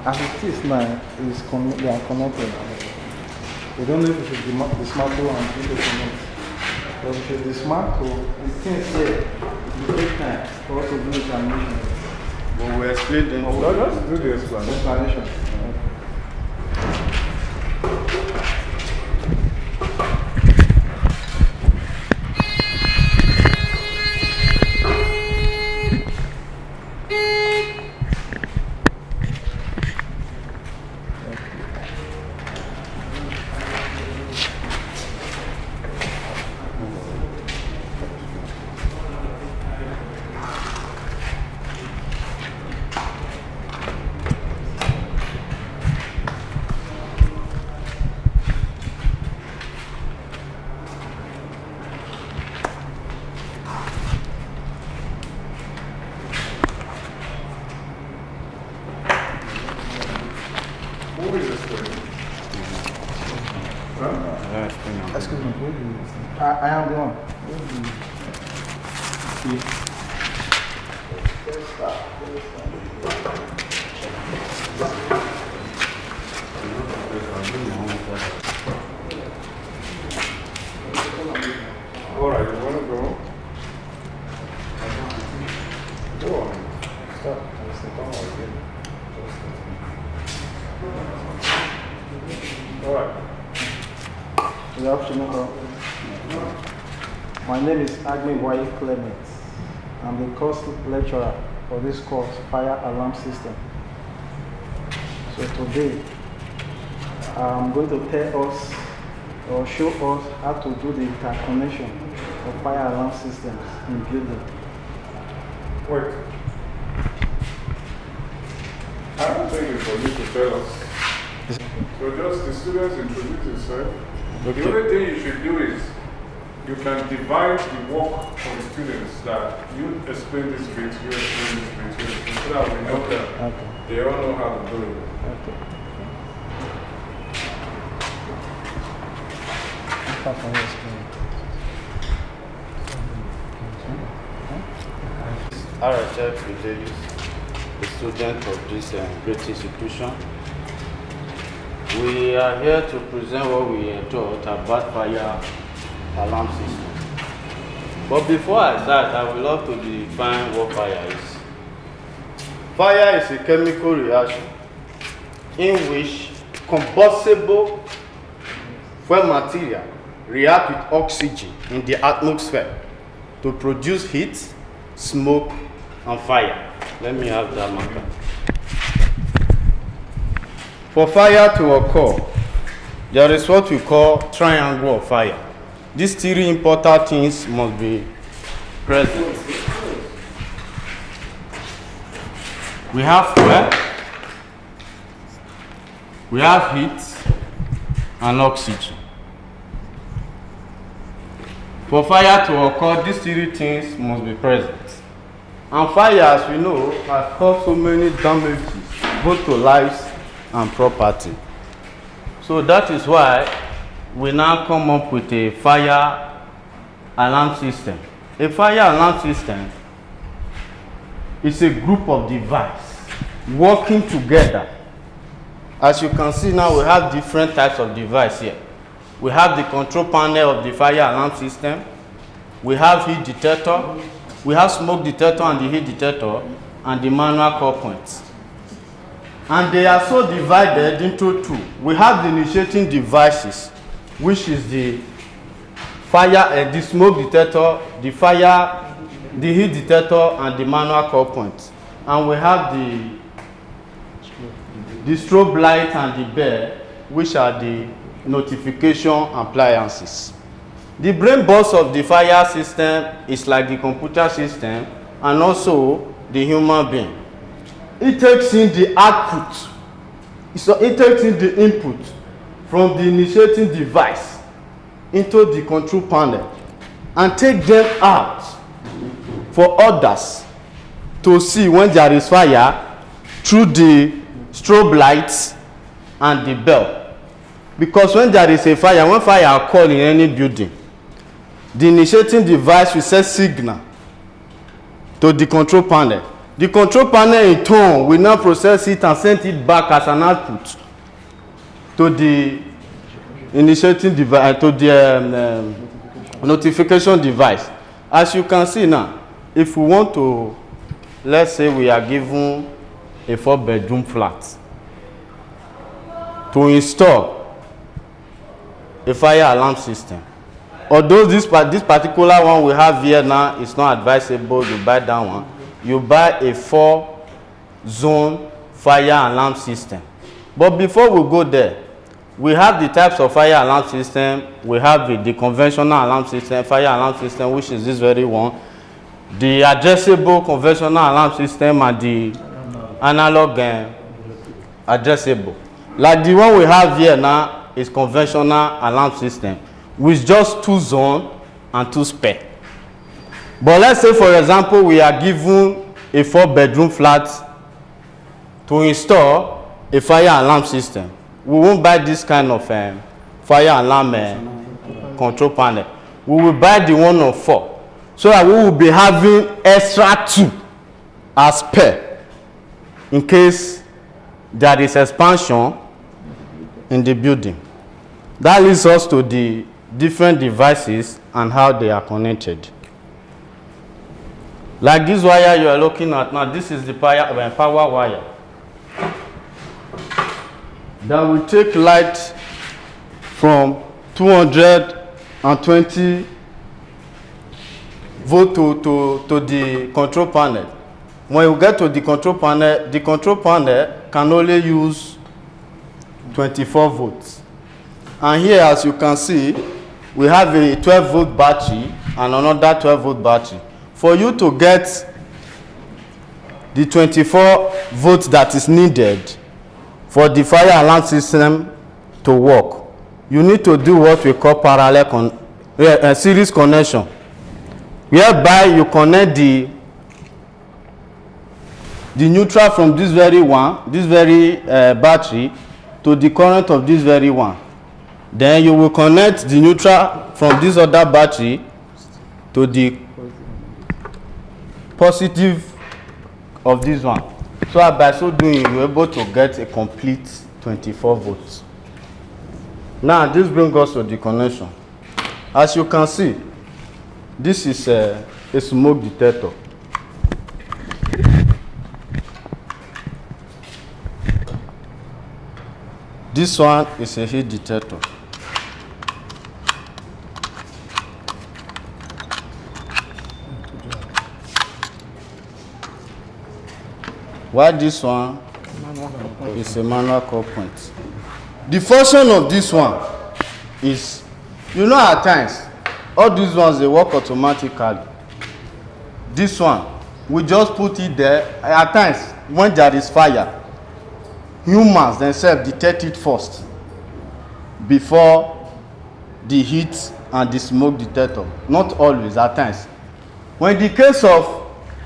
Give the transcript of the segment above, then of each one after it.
As it is now, they are connected. We don't know if we should dismantle and disconnect. But we should dismantle the things here. It will take time for us to do the animation. But we explain them. No, just do the explanation. Excuse me, I am the one. All right, you want to go? Go on. Stop. All right. Good afternoon. My name is Agmi Waye Clement. I'm the course lecturer for this course, Fire Alarm System. So today, I'm going to tell us or show us how to do the interconnection of fire alarm systems in building. Wait. I don't think it's for you to tell us. So just the students introduce yourself. Okay. The only thing you should do is you can divide the work for the students that you explain this bit, you explain this bit, so that we know that Okay. they all know how to do it. Okay. RHF Fidelis, a student of this great institution. We are here to present what we are taught about fire alarm system. But before I start, I would love to define what fire is. Fire is a chemical reaction in which combustible fuel material react with oxygen in the atmosphere to produce heat, smoke, and fire. Let me have that marker. For fire to occur, there is what we call triangle of fire. These three important things must be present. We have fuel, we have heat, and oxygen. For fire to occur, these three things must be present. And fire, as we know, has caused so many damages, both to lives and property. So that is why we now come up with a fire alarm system. A fire alarm system is a group of devices working together. As you can see now, we have different types of devices here. We have the control panel of the fire alarm system. We have heat detector. We have smoke detector and the heat detector and the manual core points. And they are so divided into two. We have the initiating devices, which is the fire, the smoke detector, the heat detector, and the manual core point. And we have the strobe light and the bell, which are the notification appliances. The brain box of the fire system is like the computer system and also the human being. It takes in the output, so it takes in the input from the initiating device into the control panel and take them out for others to see when there is fire through the strobe lights and the bell. Because when there is a fire, when fire occurs in any building, the initiating device will send signal to the control panel The control panel in turn will now process it and send it back as an output to the initiating device, to the notification device. As you can see now, if we want to, let's say we are given a 4-bedroom flat, to install a fire alarm system. Although this particular one we have here now is not advisable you buy that one, you buy a 4-zone fire alarm system. But before we go there, we have the types of fire alarm system. We have the conventional alarm system, fire alarm system, which is this very one, the addressable conventional alarm system, and the analog addressable. Like the one we have here now is conventional alarm system with just 2 zones and 2 spare. But let's say, for example, we are given a 4-bedroom flat to install a fire alarm system. We won't buy this kind of fire alarm control panel. We will buy the one of 4, so that we will be having extra 2 as spare in case there is expansion in the building. That leads us to the different devices and how they are connected. Like this wire you are looking at now, this is the power wire that will take light from 220 volt to the control panel. When you get to the control panel can only use 24 volts. And here, as you can see, we have a 12-volt battery and another 12-volt battery. For you to get the 24 volts that is needed for the fire alarm system to work, you need to do what we call parallel series connection, whereby you connect the neutral from this very battery to the current of this very one. Then you will connect the neutral from this other battery to the positive of this one. So by so doing, you're able to get a complete 24 volts. Now this brings us to the connection. As you can see, this is a smoke detector. This one is a heat detector. While this one is a manual core point. The function of this one is, you know, at times, all these ones, they work automatically. This one, we just put it there. At times, when there is fire, humans themselves detect it first before the heat and the smoke detector. Not always, at times. When the case of,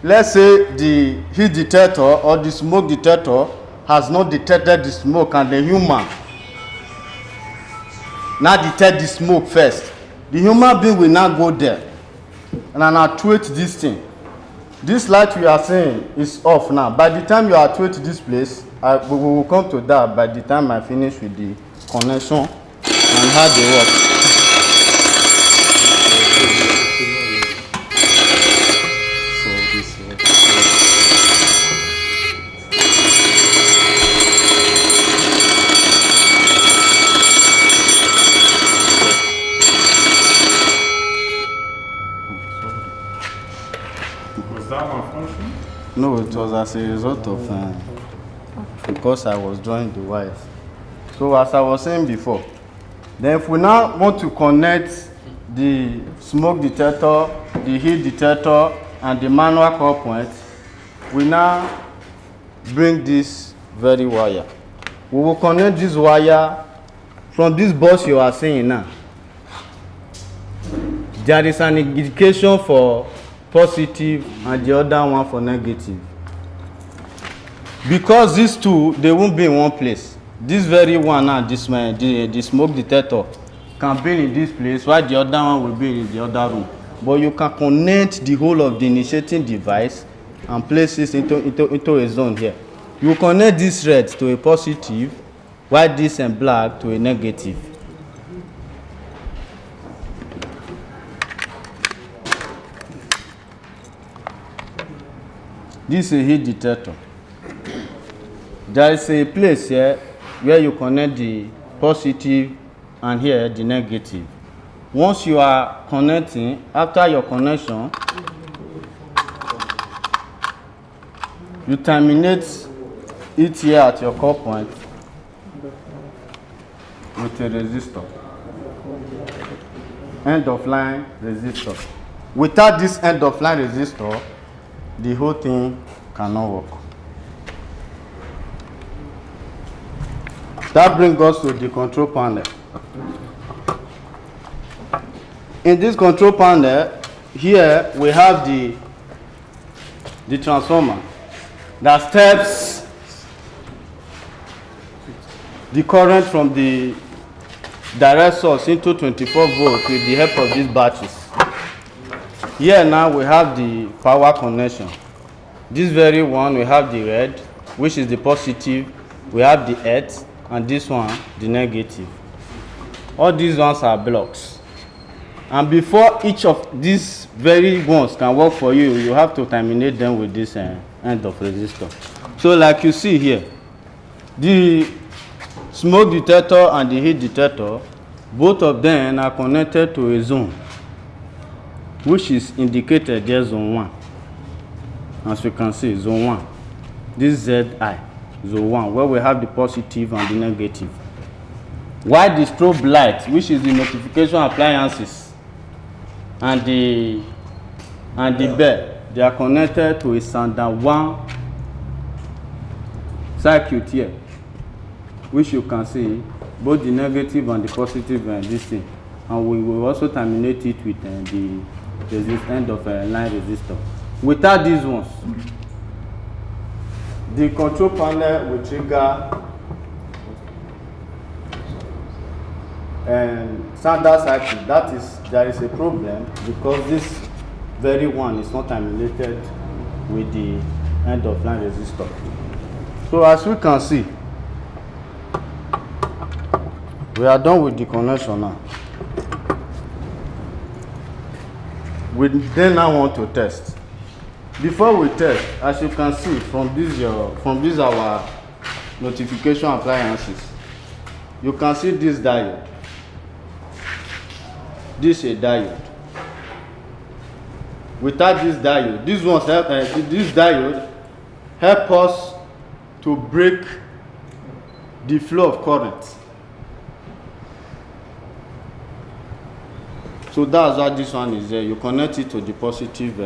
let's say, the heat detector or the smoke detector has not detected the smoke and the human now detect the smoke first, the human being will now go there and actuate this thing. This light we are seeing is off now. By the time you actuate this place, we will come to that by the time I finish with the connection and how they work. Was that malfunction? No, it was as a result of because I was drawing the wires. So as I was saying before, then if we now want to connect the smoke detector, the heat detector, and the manual core point, we now bring this very wire. We will connect this wire from this box you are seeing now. There is an indication for positive and the other one for negative. Because these two, they won't be in one place. This very one now, the smoke detector can be in this place, while the other one will be in the other room. But you can connect the whole of the initiating device and place it into a zone here. You connect this red to a positive, while this and black to a negative. This is a heat detector. There is a place here where you connect the positive and here the negative. Once you are connecting, after your connection, you terminate it here at your core point with a resistor, end of line resistor. Without this end of line resistor, the whole thing cannot work. That brings us to the control panel. In this control panel, here we have the transformer that steps the current from the direct source into 24 volts with the help of these batteries. Here now we have the power connection. This very one, we have the red, which is the positive, we have the earth, and this one, the negative. All these ones are blocks. And before each of these very ones can work for you, you have to terminate them with this end of resistor. So like you see here, the smoke detector and the heat detector, both of them are connected to a zone, which is indicated there, zone 1. As we can see, zone 1. This ZI, zone 1, where we have the positive and the negative. While the strobe light, which is the notification appliances, and the bell, they are connected to a standard 1 circuit here, which you can see both the negative and the positive and this thing. And we will also terminate it with the end of a line resistor. Without these ones, the control panel will trigger standard cycle. That is, there is a problem because this very one is not terminated with the end of line resistor. So as we can see, we are done with the connection now. We then now want to test. Before we test, as you can see from these our notification appliances, you can see this diode. This is a diode. Without this diode, this diode help us to break the flow of current. So that's why this one is there. You connect it to the positive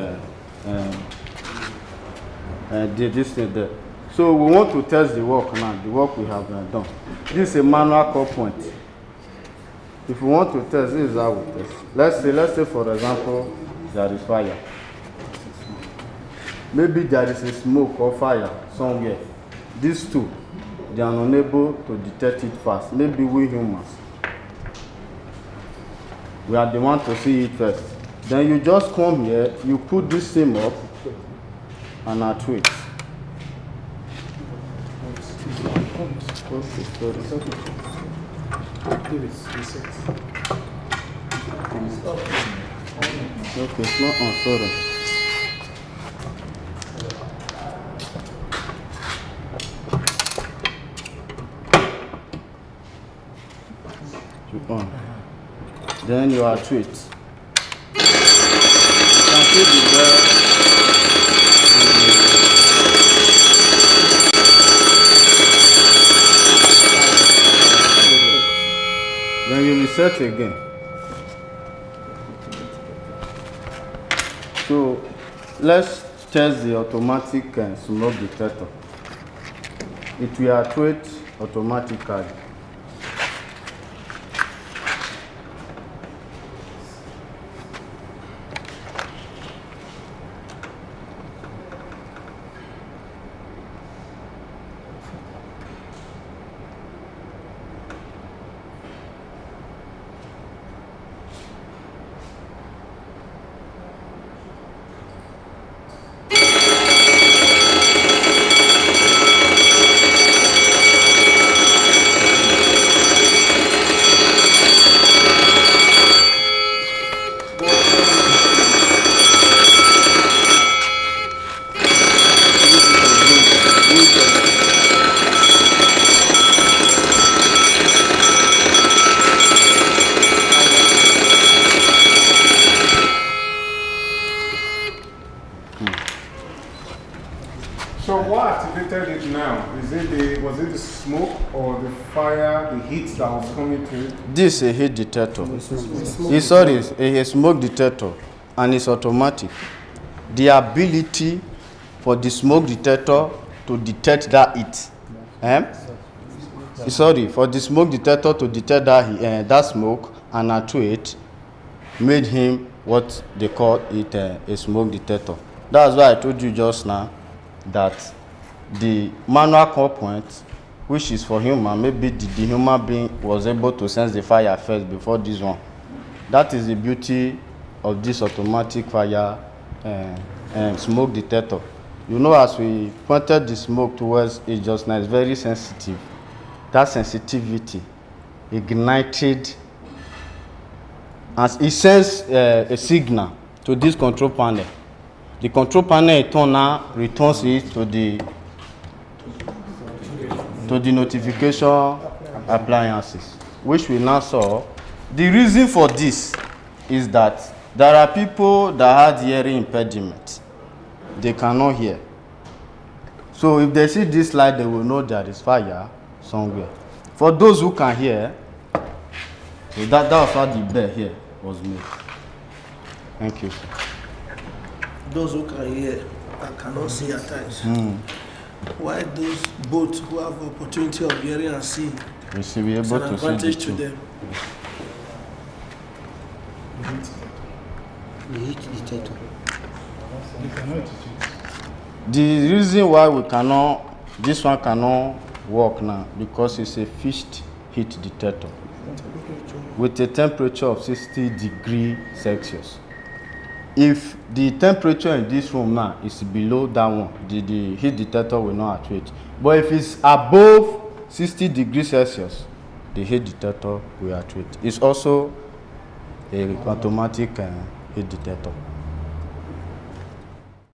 this thing there. So we want to test the work now, the work we have done. This is a manual core point. If we want to test, this is how we test. Let's say for example, there is fire. Maybe there is a smoke or fire somewhere. These two, they are unable to detect it fast. Maybe we humans, we are the one to see it first. Then you just come here, you put this thing up and actuate. Okay, it's not on, sorry. On. Then you actuate. You can see the bell. Then you reset again. So let's test the automatic smoke detector. It will actuate automatically. activated it now? Was it the smoke or the fire, the heat that was coming to it? This is a heat detector. It's sorry, a smoke detector, and it's automatic. The ability for the smoke detector to detect that heat, sorry, for the smoke detector to detect that smoke and actuate made him what they call it a smoke detector. That's why I told you just now that the manual core point, which is for human, maybe the human being was able to sense the fire first before this one. That is the beauty of this automatic fire smoke detector. You know, as we pointed the smoke towards it just now, it's very sensitive. That sensitivity ignited, as it sends a signal to this control panel. The control panel in turn now returns it to the notification appliances, which we now saw. The reason for this is that there are people that had hearing impediment. They cannot hear. So if they see this light, they will know there is fire somewhere. For those who can hear, so that was how the bell here was made. Thank you. Those who can hear and cannot see at times. Why those both who have opportunity of hearing and seeing, We should be it's able an to see the advantage to two. them. The heat detector. The reason why this one cannot work now, because it's a fixed heat detector with a temperature of 60 degrees Celsius. If the temperature in this room now is below that one, the heat detector will not actuate. But if it's above 60 degrees Celsius, the heat detector will actuate. It's also a automatic heat detector.